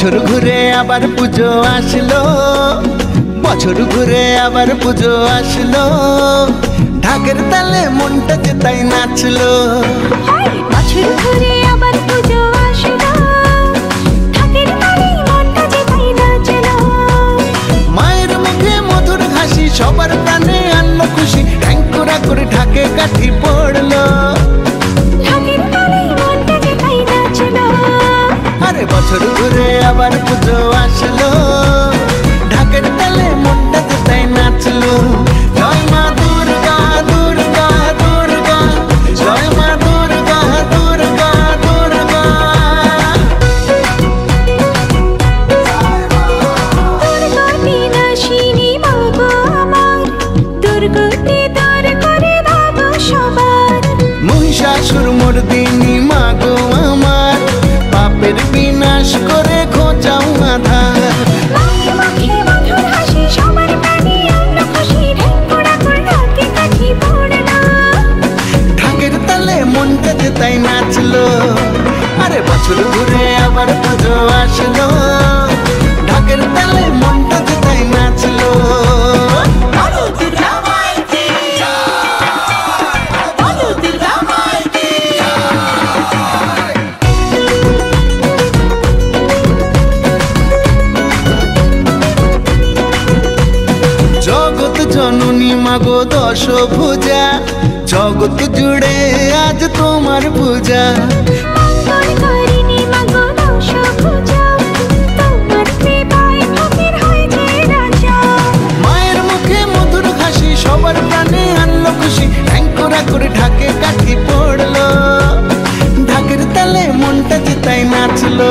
বছর ঘুরে আবার পুজো আসলো, বছর ঘুরে আবার পুজো আসলো, ঢাকের তালে মনটা যে তাই নাচলো। বছর ঘুরে আবার পুজো আসলো, ঢাকের তালে মনটা যে তাই নাচলো। মায়ের মুখে মধুর হাসি সবার প্রাণে আনলো খুশি, ঠ্যাংকুরা করে ঢাকে কাঠি পড়লো। ঢাকের তালে মনটা যে তাই নাচলো। আরে বছর ঘুরে আবার পুজো আসলো, ঢাকের তালে মনটা যে তাই নাচলো। জয় মা দুর্গা দুর্গা দুর্গা, জয় মা দুর্গা দুর্গা দুর্গা। দুর্গতি নাশিনী মা গো আমার, দুর্গতি দূর করে দাও সবার। মহিষাসুর মর্দিনী মা গো আমার, পাপের বিনাশ করে খোঁচাও আধার। মায়ের মুখে মধুর হাসি সবার প্রাণে আনলো খুশি, ঢেকুড়া করে ঢাকে কাঠি পড়লো। ঢাকের তালে মনটা যে তাই নাচলো। আরে বছর ঘুরে আবার পুজো আসলো, ঢাকের তালে মনটা যে তাই নাচলো। জগৎ জননী মাগো দশভুজা, জগৎ জুড়ে আজ তোমার পূজা। মঙ্গলকারিণী মা গো দশভুজা, তোমার কৃপায় ফকির হয়েছে রাজা। মায়ের মুখে মধুর হাসি সবার প্রাণে আনলো খুশি, ঠ্যাংকুরা করে ঢাকে কাঠি পড়লো, ঢাকের তালে মনটা যে তাই নাচলো।